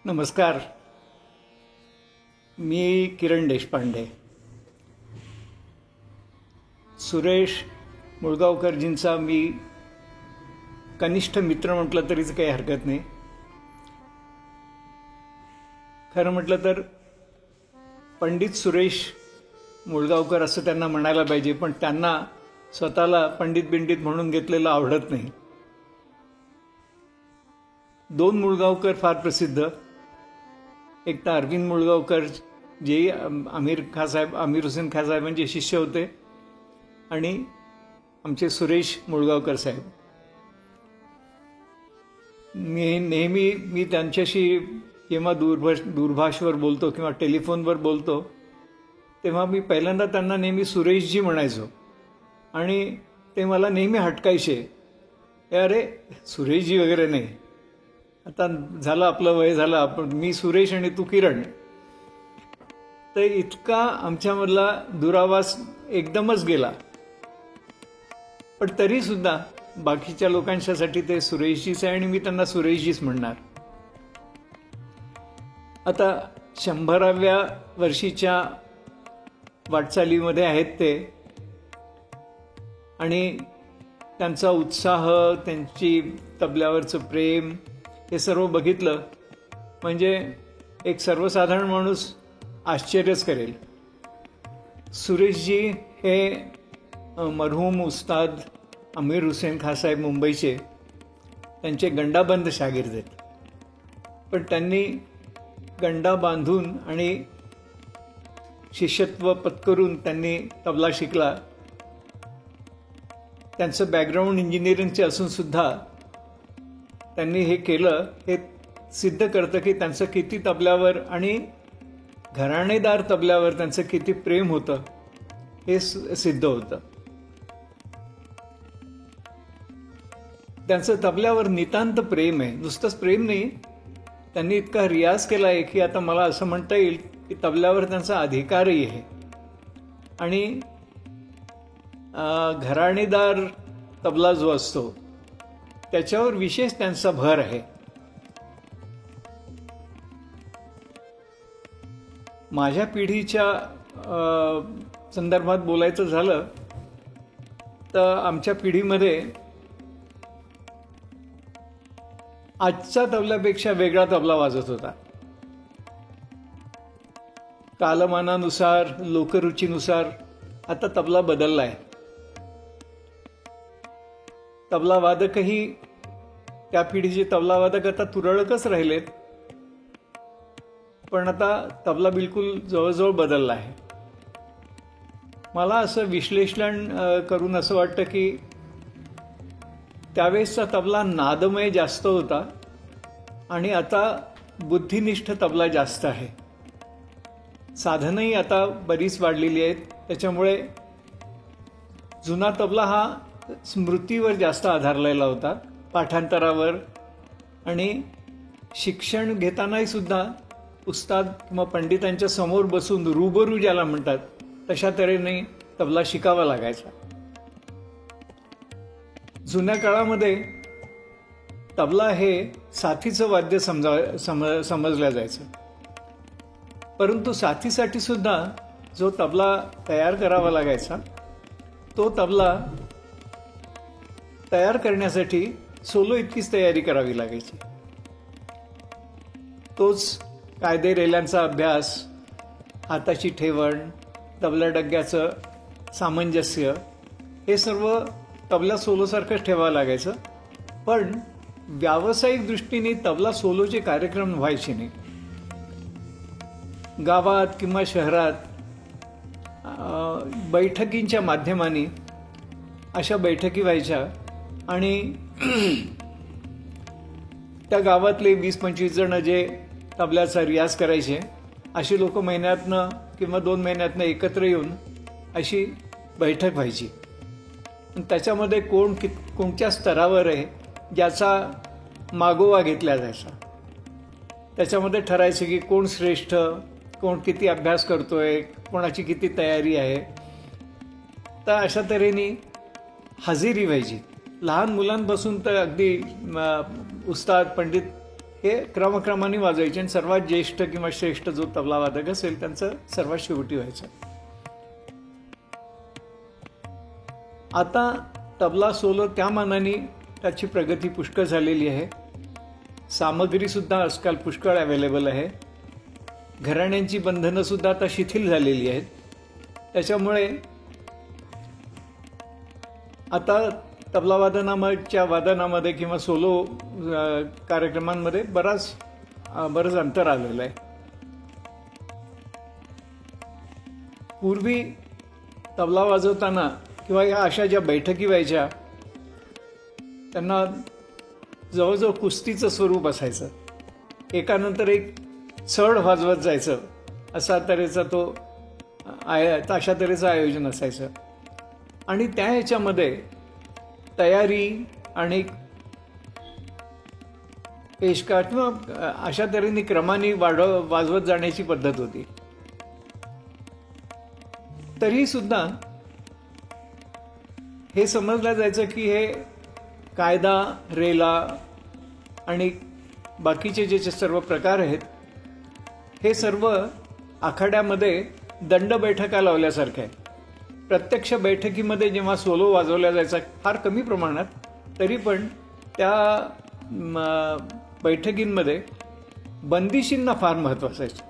नमस्कार. मी किरण देशपांडे. सुरेश मुळगावकरजींचा मी कनिष्ठ मित्र म्हटलं तरीच काही हरकत नाही. खरं म्हटलं तर पंडित सुरेश मुळगावकर असं त्यांना म्हणायला पाहिजे, पण त्यांना स्वतःला पंडित बिंडित म्हणून घेतलेलं आवडत नाही. दोन मुळगावकर फार प्रसिद्ध. एक तर अरविंद मुळगावकर जे आमिर हुसेन खाँ साहेबांचे शिष्य होते, आणि आमचे सुरेश मुळगावकर साहेब. मी त्यांच्याशी जेव्हा दूरभाषेवर बोलतो किंवा टेलिफोनवर बोलतो तेव्हा मी पहिल्यांदा त्यांना नेहमी सुरेशजी म्हणायचो, आणि ते मला नेहमी हटकायचे, अरे सुरेशजी वगैरे नाही, आता झालं आपलं वय झालं, आपण मी सुरेश आणि तू किरण. तर इतका आमच्यामधला दुरावास एकदमच गेला. पण तरीसुद्धा बाकीच्या लोकांच्यासाठी ते सुरेशजीच आहे आणि मी त्यांना सुरेशजीच म्हणणार. आता 100व्या वर्षीच्या वाटचालीमध्ये आहेत ते, आणि त्यांचा उत्साह, त्यांची तबल्यावरचं प्रेम, हे सर्व बघितलं म्हणजे एक सर्वसाधारण माणूस आश्चर्यच करेल. सुरेशजी हे मरहूम उस्ताद आमिर हुसेन खाँ साहेब मुंबईचे, त्यांचे गंडाबंद शागिर्द आहेत. पण त्यांनी गंडा बांधून आणि शिष्यत्व पत्करून त्यांनी तबला शिकला. त्यांचं बॅकग्राऊंड इंजिनिअरिंगचे असून सुद्धा त्यांनी हे केलं, हे सिद्ध करतं की त्यांचं किती तबल्यावर आणि घराणेदार तबल्यावर त्यांचं किती प्रेम होतं हे सिद्ध होतं. त्यांचं तबल्यावर नितांत प्रेम आहे. नुसतंच प्रेम नाही, त्यांनी इतका रियाज केला आहे की आता मला असं म्हणता येईल की तबल्यावर त्यांचा अधिकारही आहे. आणि घराणेदार तबला जो असतो त्याच्यावर विशेष त्यांचा भर आहे. माझ्या पिढीच्या संदर्भात बोलायचं झालं तर आमच्या पिढीमध्ये आजच्या तबल्यापेक्षा वेगळा तबला वाजत होता. कालमानानुसार, लोकरुचीनुसार आता तबला बदलला आहे. तबला वादकही, त्या पिढीचे तबला वादक आता तुरळकच राहिलेत, पण आता तबला बिलकुल जवळजवळ बदलला आहे. मला असं विश्लेषण करून असं वाटतं की त्यावेळेसचा तबला नादमय जास्त होता आणि आता बुद्धिनिष्ठ तबला जास्त आहे. साधनही आता बरीच वाढलेली आहेत, त्याच्यामुळे जुना तबला हा स्मृतीवर जास्त आधारलेला होता, पाठांतरावर. आणि शिक्षण घेतानाही सुद्धा उस्ताद किंवा पंडितांच्या समोर बसून रूबरू ज्याला म्हणतात तशा तऱ्हेने तबला शिकावा लागायचा. जुन्या काळामध्ये तबला हे साथीचं वाद्य समजलं जायचं, परंतु साथीसाठी सुद्धा जो तबला तयार करावा लागायचा, तो तबला तयार करण्यासाठी सोलो इतकीच तयारी करावी लागायची. तोच कायदे रेल्यांचा अभ्यास, हाताची ठेवण, तबला डग्ग्याचं सामंजस्य, हे सर्व तबला सोलोसारखंच ठेवावं लागायचं. पण व्यावसायिक दृष्टीने तबला सोलोचे कार्यक्रम व्हायचे नाही. गावात किंवा शहरात बैठकींच्या माध्यमाने अशा बैठकी व्हायच्या, आणि त्या गावातले 20-25 जण जे तबल्याचा रियाज करायचे, अशी लोक महिन्यातनं किंवा 2 महिन्यातनं एकत्र येऊन अशी बैठक व्हायची. त्याच्यामध्ये कोण कोणत्या स्तरावर आहे ज्याचा मागोवा घेतला जायचा. त्याच्यामध्ये ठरायचं की कोण श्रेष्ठ, कोण किती अभ्यास करतोय, कोणाची किती तयारी आहे. तर अशा तऱ्हेने हजेरी व्हायची. लहान मुलांपासून तर अगदी उस्ताद पंडित हे क्रमाक्रमाने वाजवायचे आणि सर्वात ज्येष्ठ किंवा श्रेष्ठ जो तबलावादक असेल त्यांचं सर्वात शेवटी व्हायचं. आता तबला सोलो त्या मानाने त्याची प्रगती पुष्कळ झालेली आहे. सामग्रीसुद्धा आजकाल पुष्कळ अवेलेबल आहे. घराण्यांची बंधनंसुद्धा आता शिथिल झालेली आहेत. त्याच्यामुळे आता तबलावादनाच्या वादनामध्ये किंवा सोलो कार्यक्रमांमध्ये बरंच अंतर आलेलं आहे. पूर्वी तबला वाजवताना किंवा या अशा ज्या बैठकी व्हायच्या त्यांना जवळजवळ कुस्तीचं स्वरूप असायचं. एकानंतर एक चढ वाजवत जायचं अशा तऱ्हेचं आयोजन असायचं. आणि त्या ह्याच्यामध्ये तयारी आणि पेशका किंवा अशा तऱ्हेने क्रमाने वाजवत जाण्याची पद्धत होती. तरी सुद्धा हे समजलं जायचं की हे कायदा रेला आणि बाकीचे जे सर्व प्रकार आहेत हे सर्व आखाड्यामध्ये दंड बैठका लावल्यासारखं आहे. प्रत्यक्ष बैठकीमध्ये जेव्हा सोलो वाजवला जायचा फार कमी प्रमाणात, तरी पण त्या बैठकींमध्ये बंदिशींना फार महत्त्व असायचं.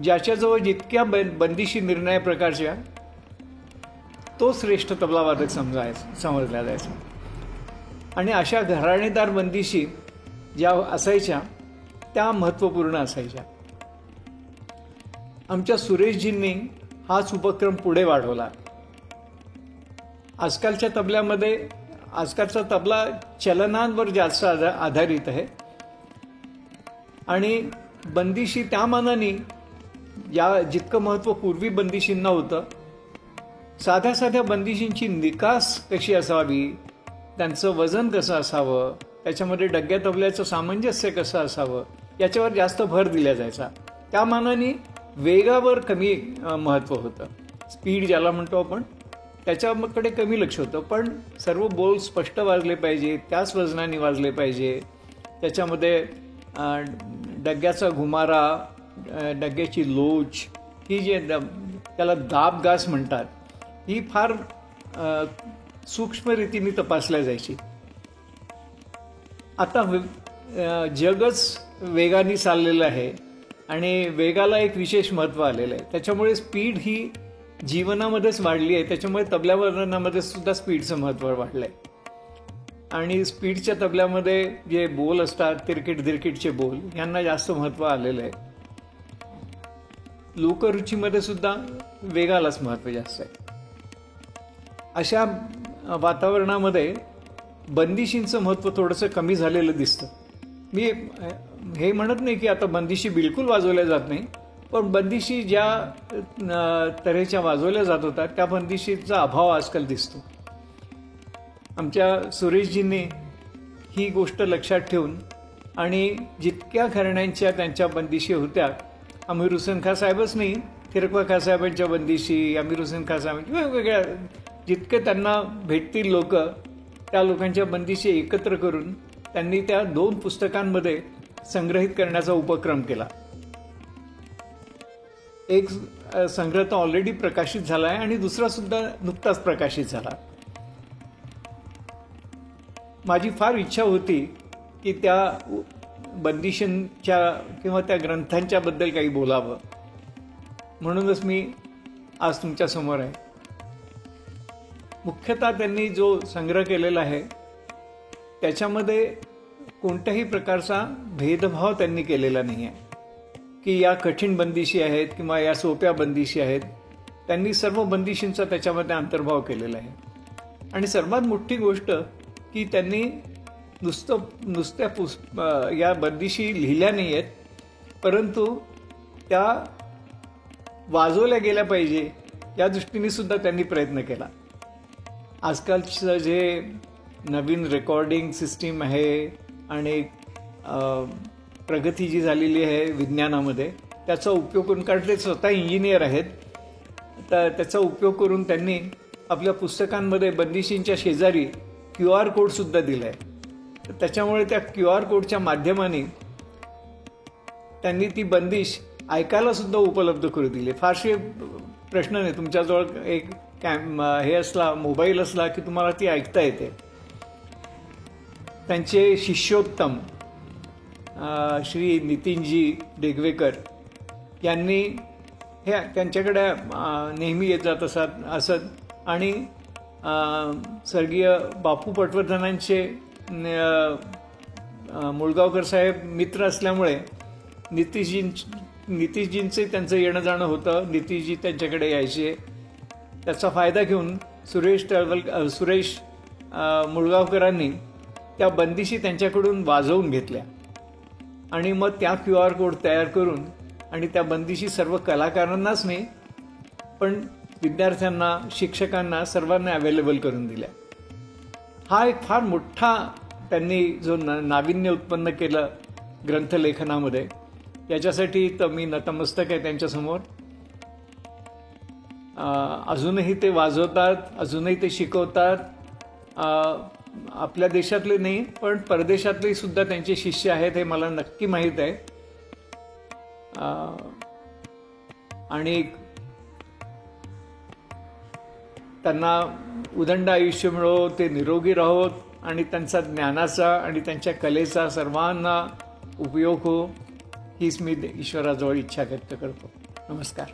ज्याच्याजवळ जितक्या बंदिशी निर्णय प्रकारच्या तो श्रेष्ठ तबलावादक समजला जायचा. आणि अशा घराणेदार बंदिशी ज्या असायच्या त्या महत्त्वपूर्ण असायच्या. आमच्या सुरेशजींनी हाच उपक्रम पुढे वाढवला. आजकालच्या आजकालचा तबला चलनांवर जास्त आधारित आहे आणि बंदिशी त्या मानाने जितकं महत्त्व पूर्वी बंदिशींना होतं, साध्या साध्या बंदिशींची निकास कशी असावी, त्यांचं वजन कसं असावं, त्याच्यामध्ये डग्या तबल्याचं सामंजस्य कसं असावं याच्यावर जास्त भर दिला जायचा. त्या मानाने वेगावर कमी महत्त्व होतं. स्पीड ज्याला म्हणतो आपण त्याच्याकडे कमी लक्ष होतं. पण सर्व बोल स्पष्ट वाजले पाहिजे, त्याच वजनाने वाजले पाहिजे. त्याच्यामध्ये डग्याचा घुमारा, डग्याची लोच, ही जे त्याला दाब गास म्हणतात, ही फार सूक्ष्म रीतीने तपासल्या जायची. आता जगच वेगाने चाललेलं आहे आणि वेगाला एक विशेष महत्त्व आलेलं आहे. त्याच्यामुळे स्पीड ही जीवनामध्येच वाढली आहे. त्याच्यामुळे तबल्यावादनामध्ये सुद्धा स्पीडचं महत्त्व वाढलं आहे. आणि स्पीडच्या तबल्यामध्ये जे बोल असतात, तिरकीटचे बोल, यांना जास्त महत्त्व आलेलं आहे. लोकरुचीमध्ये सुद्धा वेगालाच महत्त्व जास्त आहे. अशा वातावरणामध्ये बंदिशींचं महत्त्व थोडंसं कमी झालेलं दिसतं. मी हे म्हणत नाही की आता बंदिशी बिलकुल वाजवल्या जात नाही, पण बंदिशी ज्या तऱ्हेच्या वाजवल्या जात होत्या त्या बंदिशीचा अभाव आजकाल दिसतो. आमच्या सुरेशजींनी ही गोष्ट लक्षात ठेवून आणि जितक्या घराण्यांच्या त्यांच्या बंदिशी होत्या, अमीर हुसेन खां साहेबच नाही, थिरकवा खां साहेबांच्या बंदिशी, अमीर हुसेन खां साहेबांच्या वेगवेगळ्या जितके त्यांना भेटतील लोक, त्या लोकांच्या बंदिशी एकत्र करून त्यांनी त्या 2 पुस्तकांमध्ये संग्रहित करण्याचा उपक्रम केला. एक संग्रह तर ऑलरेडी प्रकाशित झाला आहे आणि दुसरा सुद्धा नुकताच प्रकाशित झाला. माझी फार इच्छा होती की त्या बंदिशींच्या किंवा त्या ग्रंथांच्या बद्दल काही बोलावं, म्हणूनच मी आज तुमच्या समोर आहे. मुख्यतः त्यांनी जो संग्रह केलेला आहे त्याच्यामध्ये कोणत्याही प्रकारचा भेदभाव त्यांनी केलेला नाही आहे की या कठीण बंदिशी आहेत किंवा या सोप्या बंदिशी आहेत. त्यांनी सर्व बंदिशींचा त्याच्यामध्ये अंतर्भाव केलेला आहे. आणि सर्वात मोठी गोष्ट की त्यांनी नुसत्या या बंदिशी लिहिल्या नाही आहेत, परंतु त्या वाजवल्या गेल्या पाहिजे या दृष्टीने सुद्धा त्यांनी प्रयत्न केला. आजकालचं जे नवीन रेकॉर्डिंग सिस्टीम आहे आणि प्रगती जी झालेली आहे विज्ञानामध्ये, त्याचा उपयोग करून, कारण ते स्वतः इंजिनियर आहेत, तर त्याचा उपयोग करून त्यांनी आपल्या पुस्तकांमध्ये बंदिशींच्या शेजारी QR कोडसुद्धा दिला आहे. त्याच्यामुळे त्या QR कोडच्या माध्यमाने त्यांनी ती बंदिश ऐकायला सुद्धा उपलब्ध करून दिली. फारसे प्रश्न नाही, तुमच्याजवळ एक हे असला, मोबाईल असला की तुम्हाला ती ऐकता येते. त्यांचे शिष्योत्तम श्री नितीनजी डेगवेकर यांनी हे त्यांच्याकडे नेहमी येत जात असत आणि स्वर्गीय बापू पटवर्धनांचे मुळगावकर साहेब मित्र असल्यामुळे नितीशजींचे त्यांचं येणं जाणं होतं. नितीशजी त्यांच्याकडे यायचे. त्याचा फायदा घेऊन सुरेश मुळगावकरांनी त्या बंदिशी त्यांच्याकडून वाजवून घेतल्या आणि मग त्या QR कोड तयार करून आणि त्या बंदिशी सर्व कलाकारांनाच नाही पण विद्यार्थ्यांना, शिक्षकांना, सर्वांना अवेलेबल करून दिल्या. हा एक फार मोठा त्यांनी जो नाविन्य उत्पन्न केलं ग्रंथलेखनामध्ये, याच्यासाठी तर मी नतमस्तक आहे त्यांच्यासमोर. अजूनही ते वाजवतात, अजूनही ते शिकवतात. आपल्या देशातले नाही पण परदेशातले सुद्धा त्यांचे शिष्य आहेत हे मला नक्की माहीत आहे. आणि त्यांना उदंड आयुष्य मिळो, ते निरोगी राहोत आणि त्यांचा ज्ञानाचा आणि त्यांच्या कलेचा सर्वांना उपयोग हो, हीच मी ईश्वराजवळ इच्छा व्यक्त करतो. नमस्कार.